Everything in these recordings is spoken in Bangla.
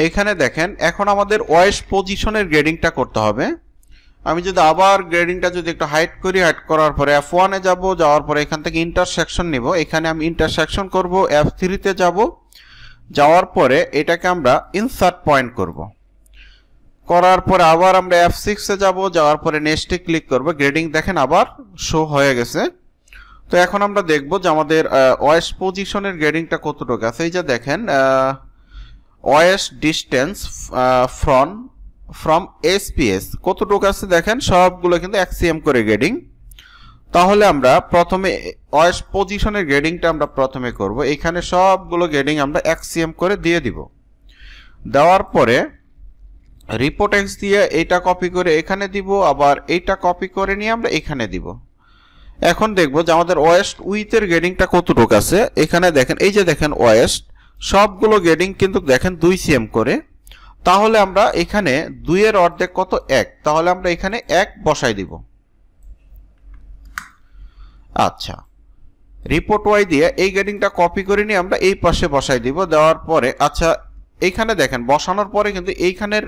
এইখানে দেখেন এখন আমাদের ওএস পজিশনের গ্রেডিংটা করতে হবে। আমি যদি আবার গ্রেডিংটা যদি একটু হাইড করি, হাইড করার পরে F1 এ যাব, যাওয়ার পরে এখান থেকে ইন্টারসেকশন নিব, এখানে আমি ইন্টারসেকশন করব, F3 তে যাব, যাওয়ার পরে এটাকে আমরা ইনসার্ট পয়েন্ট করব, করার পরে আবার আমরা F6 এ যাব, যাওয়ার পরে নেক্সটে ক্লিক করব। গ্রেডিং দেখেন আবার শো হয়ে গেছে। তো এখন আমরা দেখব যে আমাদের ওএস পজিশনের গ্রেডিংটা কতটুকু আছে। এই যে দেখেন ওএস ডিসটেন্স ফ্রম এসপিএস কতটুকু আছে দেখেন, সবগুলো কিন্তু এক্সিএম করে গ্রেডিং। তাহলে আমরা প্রথমে ওএস পজিশনের গ্রেডিংটা আমরা প্রথমে করব। এখানে সবগুলো গ্রেডিং আমরা এক্সিএম করে দিয়ে দিব। দেওয়ার পরে রিপোর্ট এক্স দিয়ে এইটা কপি করে এখানে দিব, আবার এইটা কপি করে নিয়ে আমরা এখানে দিব। এখন দেখব যে আমাদের ওএস উইথের গ্রেডিংটা কতটুকু আছে। এখানে দেখেন এই যে দেখেন ওএস সবগুলো গ্রেডিং কিন্তু দেখেন 2 সিএম করে। তাহলে আমরা এখানে 2 এর অর্ধেক কত 1, তাহলে আমরা এখানে 1 বসাই দিব। আচ্ছা, রিপোর্ট ওয়াই দিয়ে এই গ্রেডিংটা কপি করে নিয়ে আমরা এই পাশে বসাই দিব। দেওয়ার পরে আচ্ছা এইখানে দেখেন বসানোর পরে কিন্তু এইখানের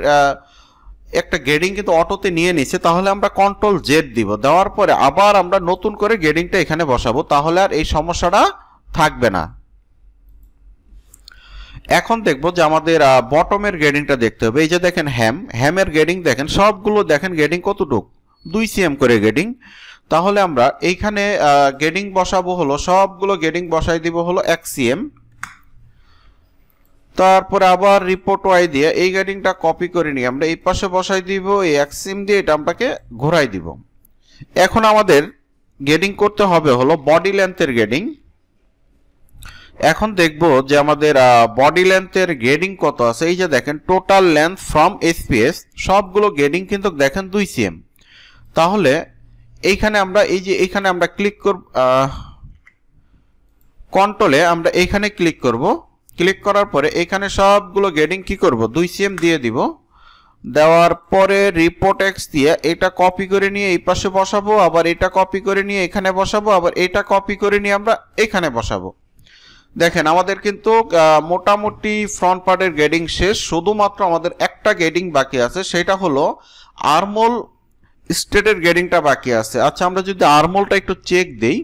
একটা গ্রেডিং কিন্তু অটোতে নিয়ে নিছে, তাহলে আমরা কন্ট্রোল জেড দিব। দেওয়ার পরে আবার আমরা নতুন করে গ্রেডিংটা এখানে বসাবো, তাহলে আর এই সমস্যাটা থাকবে না। এখন দেখব যে আমাদের বটমের গ্রেডিংটা দেখতে হবে। এই যে দেখেন হ্যামের গ্রেডিং দেখেন সবগুলো দেখেন গ্রেডিং কতটুক 2 সিএম করে গ্রেডিং। তাহলে আমরা এইখানে গ্রেডিং বসাবো হলো সবগুলো গ্রেডিং বসাই দিব হলো 1 সিএম। তারপরে আবার রিপোর্ট ওয়াই দিয়ে এই গ্রেডিংটা কপি করে নিয়ে আমরা এই পাশে বসাই দিব, এই 1 সিএম দিয়ে এটা আমরাকে ঘোরাই দিব। এখন আমাদের গ্রেডিং করতে হবে হলো বডি লেন্থের গ্রেডিং। এখন দেখব যে আমাদের বডি লেন্থের গ্রেডিং কত আছে। এই যে দেখেন টোটাল লেন্থ ফ্রম এসপিএস সবগুলো গ্রেডিং কিন্তু দেখেন 2 সিএম। তাহলে এইখানে আমরা এই যে এইখানে আমরা ক্লিক করব, কন্ট্রোলে আমরা এইখানে ক্লিক করব। ক্লিক করার পরে এখানে সবগুলো গ্রেডিং কি করব 2 সিএম দিয়ে দিব। দেওয়ার পরে রিপোর্ট এক্স দিয়ে এটা কপি করে নিয়ে এই পাশে বসাবো, আবার এটা কপি করে নিয়ে এখানে বসাবো, আবার এটা কপি করে নিয়ে আমরা এখানে বসাবো। দেখেন আমাদের কিন্তু মোটামুটি ফ্রন্ট পার্টের গ্রেডিং শেষ, শুধুমাত্র আমাদের একটা গ্রেডিং বাকি আছে, সেটা হলো আর্মোল স্টেটের গ্রেডিংটা বাকি আছে। আচ্ছা আমরা যদি আর্মোলটা একটু চেক দেই,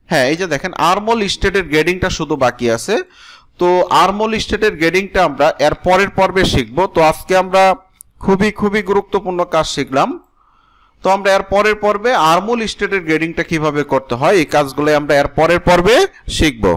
হ্যাঁ এই যে দেখেন আর্মোল স্টেটের গ্রেডিংটা শুধু বাকি আছে। তো আর্মোল স্টেটের গ্রেডিংটা আমরা এর পরের পর্বে শিখবো। তো আজকে আমরা খুবই গুরুত্বপূর্ণ কাজ শিখলাম। তো আমরা এর পরের পর্বে আর্মোল স্টেটের গ্রেডিংটা কিভাবে করতে হয় এই কাজগুলো আমরা এর পরের পর্বে শিখবো।